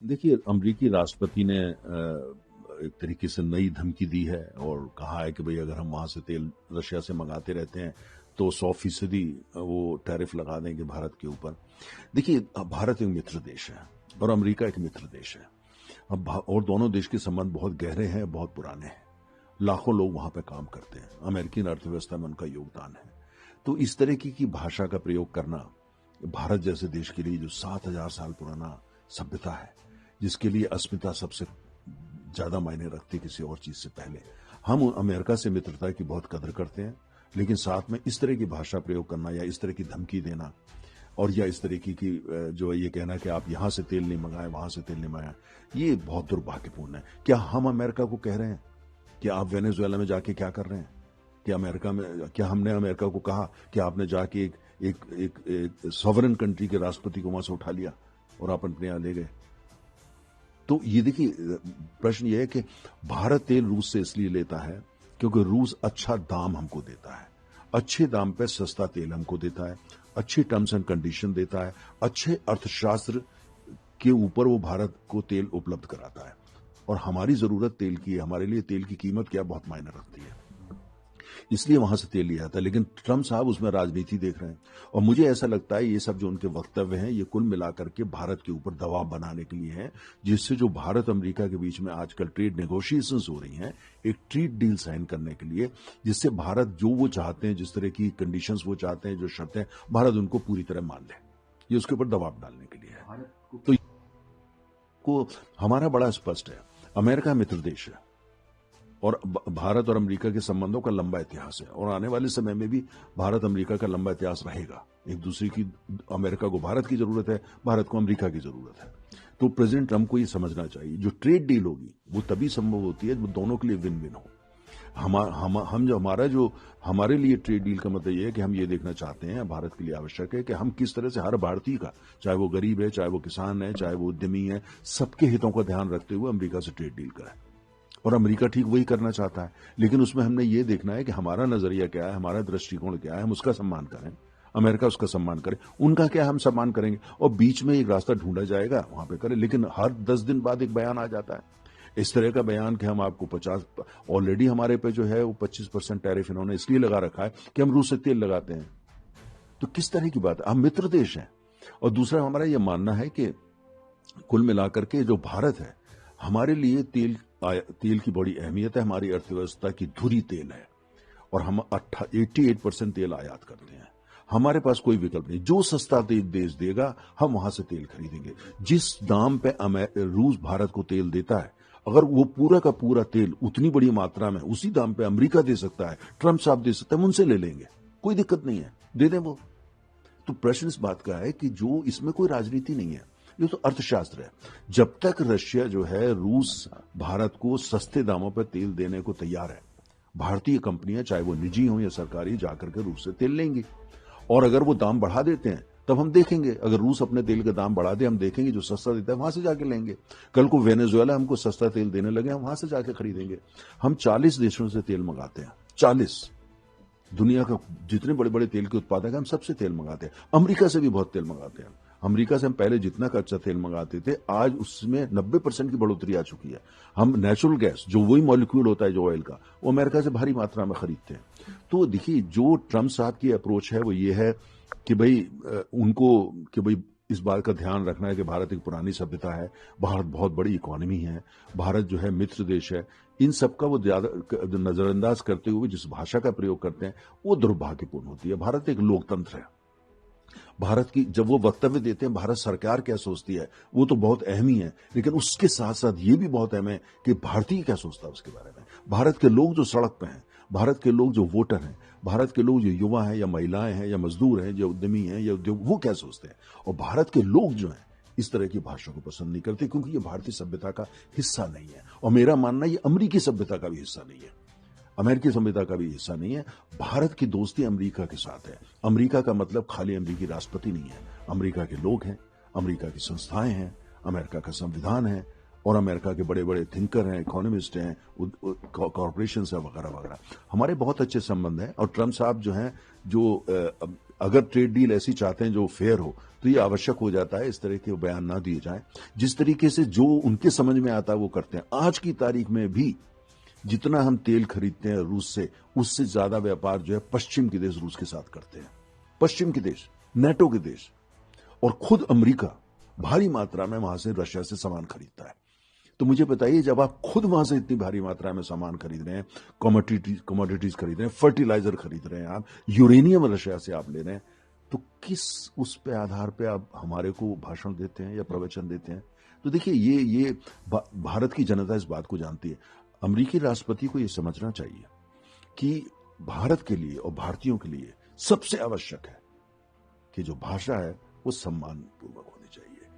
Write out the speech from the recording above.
देखिए, अमरीकी राष्ट्रपति ने एक तरीके से नई धमकी दी है और कहा है कि भई अगर हम वहाँ से तेल रशिया से मंगाते रहते हैं, तो 100% वो टैरिफ लगा देंगे भारत के ऊपर। देखिए, भारत एक मित्र देश है और अमेरिका एक मित्र देश है। और दोनों देश के संबंध बहुत गहरे हैं, बहुत पुराने हैं। लाखों लोग वहाँ पे काम करते हैं। अमेरिकी अर्थव्यवस्था में उनका योगदान है। तो इस तरह की भाषा का प्रयोग करना भारत जैसे देश के लिए, जो 7,000 साल पुराना सभ्यता है, जिसके लिए अस्मिता सबसे ज्यादा मायने रखती है किसी और चीज से पहले, हम अमेरिका से मित्रता की बहुत कदर करते हैं, लेकिन साथ में इस तरह की भाषा प्रयोग करना या इस तरह की धमकी देना और या इस तरीके की जो ये कहना कि आप यहां से तेल नहीं मंगाएं, वहां से तेल नहीं मंगाएं, ये बहुत दुर्भाग्यपूर्ण है। क्या हम अमेरिका को कह रहे हैं कि आप वेनेजुएला में जाके क्या कर रहे हैं? कि अमेरिका में, क्या हमने अमेरिका को कहा कि आपने जाके एक सॉवरेन कंट्री के राष्ट्रपति को वहां से उठा लिया और आप अपने यहां ले गए? तो ये देखिए, प्रश्न ये है कि भारत तेल रूस से इसलिए लेता है क्योंकि रूस अच्छा दाम हमको देता है, अच्छे दाम पे सस्ता तेल हमको देता है, अच्छी टर्म्स एंड कंडीशन देता है, अच्छे अर्थशास्त्र के ऊपर वो भारत को तेल उपलब्ध कराता है। और हमारी जरूरत तेल की है, हमारे लिए तेल की कीमत क्या बहुत मायने रखती है, इसलिए वहां से तेल लिया जाता है। लेकिन ट्रंप साहब उसमें राजनीति देख रहे हैं और मुझे ऐसा लगता है ये सब जो उनके वक्तव्य हैं, ये कुल मिलाकर के भारत के ऊपर दबाव बनाने के लिए हैं, जिससे जो भारत अमेरिका के बीच में आजकल ट्रेड नेगोशिएशंस हो रही हैं, एक ट्रेड डील साइन करने के लिए, जिससे भारत जो वो चाहते हैं, जिस तरह की कंडीशंस वो चाहते हैं, जो शर्तें, भारत उनको पूरी तरह मान ले, ये उसके ऊपर दबाव डालने के लिए है। तो को हमारा बड़ा स्पष्ट है, अमेरिका मित्र देश है और भारत और अमेरिका के संबंधों का लंबा इतिहास है और आने वाले समय में भी भारत अमेरिका का लंबा इतिहास रहेगा। एक दूसरे की, अमेरिका को भारत की जरूरत है, भारत को अमेरिका की जरूरत है। तो प्रेसिडेंट ट्रंप को ये समझना चाहिए, जो ट्रेड डील होगी वो तभी संभव होती है जब दोनों के लिए विन विन हो। हमारे लिए ट्रेड डील का मतलब ये है कि हम ये देखना चाहते हैं, भारत के लिए आवश्यक है कि हम किस तरह से हर भारतीय का, चाहे वो गरीब है, चाहे वो किसान है, चाहे वो उद्यमी है, सबके हितों का ध्यान रखते हुए अमेरिका से ट्रेड डील करें। और अमेरिका ठीक वही करना चाहता है, लेकिन उसमें हमने ये देखना है कि हमारा नजरिया क्या है, हमारा दृष्टिकोण क्या है, हम उसका सम्मान करें, अमेरिका उसका सम्मान करे, उनका क्या हम सम्मान करेंगे, और बीच में एक रास्ता ढूंढा जाएगा, वहां पे करें। लेकिन हर 10 दिन बाद एक बयान आ जाता है, इस तरह का बयान कि हम आपको 50, ऑलरेडी हमारे पे जो है वो 25% टैरिफ इन्होंने इसलिए लगा रखा है कि हम रूस से तेल लगाते हैं। तो किस तरह की बात है, हम मित्र देश हैं। और दूसरा हमारा यह मानना है कि कुल मिलाकर के जो भारत है, हमारे लिए तेल की बड़ी अहमियत है, हमारी अर्थव्यवस्था की धुरी तेल है और हम 88% तेल आयात करते हैं। हमारे पास कोई विकल्प नहीं, जो सस्ता तेल देश देगा हम वहां से तेल खरीदेंगे। जिस दाम पे रूस भारत को तेल देता है, अगर वो पूरा का पूरा तेल उतनी बड़ी मात्रा में उसी दाम पे अमेरिका दे सकता है, ट्रंप साहब दे सकता है, हम उनसे ले लेंगे, कोई दिक्कत नहीं है, दे दें वो। तो प्रश्न इस बात का है कि जो इसमें कोई राजनीति नहीं है, ये तो अर्थशास्त्र है। जब तक रशिया जो है, रूस भारत को सस्ते दामों पर तेल देने को तैयार है, भारतीय कंपनियां चाहे वो निजी हो या सरकारी जाकर के रूस से तेल लेंगी। और अगर वो दाम बढ़ा देते हैं तब हम देखेंगे, अगर रूस अपने तेल का दाम बढ़ा दे, हम देखेंगे जो सस्ता देता है वहां से जाके लेंगे। कल को वेनेजुएला हमको सस्ता तेल देने लगे, हम वहां से जाके खरीदेंगे। हम 40 देशों से तेल मंगाते हैं, 40 दुनिया का जितने बड़े बड़े तेल के उत्पादक हैं, हम सबसे तेल मंगाते हैं। अमेरिका से भी बहुत तेल मंगाते हैं। अमेरिका से हम पहले जितना कच्चा तेल मंगाते थे, आज उसमें 90% की बढ़ोतरी आ चुकी है। हम नेचुरल गैस, जो वही मॉलिक्यूल होता है जो ऑयल का, वो अमेरिका से भारी मात्रा में खरीदते हैं। तो देखिए, जो ट्रंप साहब की अप्रोच है वो ये है कि भाई इस बात का ध्यान रखना है कि भारत एक पुरानी सभ्यता है, भारत बहुत बड़ी इकोनॉमी है, भारत जो है मित्र देश है। इन सब का वो ज्यादा नजरअंदाज करते हुए जिस भाषा का प्रयोग करते हैं वो दुर्भाग्यपूर्ण होती है। भारत एक लोकतंत्र है। भारत की जब वो वक्तव्य देते हैं, भारत सरकार क्या सोचती है वो तो बहुत अहम ही है, लेकिन उसके साथ साथ ये भी बहुत अहम है कि भारतीय क्या सोचता है उसके बारे में। भारत के लोग जो सड़क पे हैं, भारत के लोग जो वोटर हैं, भारत के लोग जो युवा हैं या महिलाएं हैं या मजदूर हैं, जो उद्यमी हैं या उद्योग, वो क्या सोचते हैं। और भारत के लोग जो हैं इस तरह की भाषा को पसंद नहीं करते, क्योंकि ये भारतीय सभ्यता का हिस्सा नहीं है। और मेरा मानना ये अमेरिकी सभ्यता का भी हिस्सा नहीं है, अमेरिकी सभ्यता का भी हिस्सा नहीं है। भारत की दोस्ती अमेरिका के साथ है। अमेरिका का मतलब खाली अमेरिकी राष्ट्रपति नहीं है, अमेरिका के लोग हैं, अमेरिका की संस्थाएं हैं, अमेरिका का संविधान है और अमेरिका के बड़े बड़े थिंकर हैं, इकोनॉमिस्ट हैं, कॉरपोरेशन है, वगैरह वगैरह। हमारे बहुत अच्छे संबंध हैं। और ट्रंप साहब जो हैं, जो अगर ट्रेड डील ऐसी चाहते हैं जो फेयर हो, तो ये आवश्यक हो जाता है इस तरह के बयान ना दिए जाएं। जिस तरीके से जो उनके समझ में आता है वो करते हैं। आज की तारीख में भी जितना हम तेल खरीदते हैं रूस से, उससे ज्यादा व्यापार जो है पश्चिम के देश रूस के साथ करते हैं। पश्चिम के देश, नेटो के देश, और खुद अमेरिका भारी मात्रा में वहां से रशिया से सामान खरीदता है। तो मुझे बताइए, जब आप खुद वहां से इतनी भारी मात्रा में सामान खरीद रहे हैं, कमोडिटीज खरीद रहे हैं, फर्टिलाइजर खरीद रहे हैं, आप यूरेनियम रशिया से आप ले रहे हैं, तो किस उस पे आधार पे आप हमारे को भाषण देते हैं या प्रवचन देते हैं? तो देखिए, ये भारत की जनता इस बात को जानती है। अमेरिकी राष्ट्रपति को यह समझना चाहिए कि भारत के लिए और भारतीयों के लिए सबसे आवश्यक है कि जो भाषा है वो सम्मानपूर्वक हो।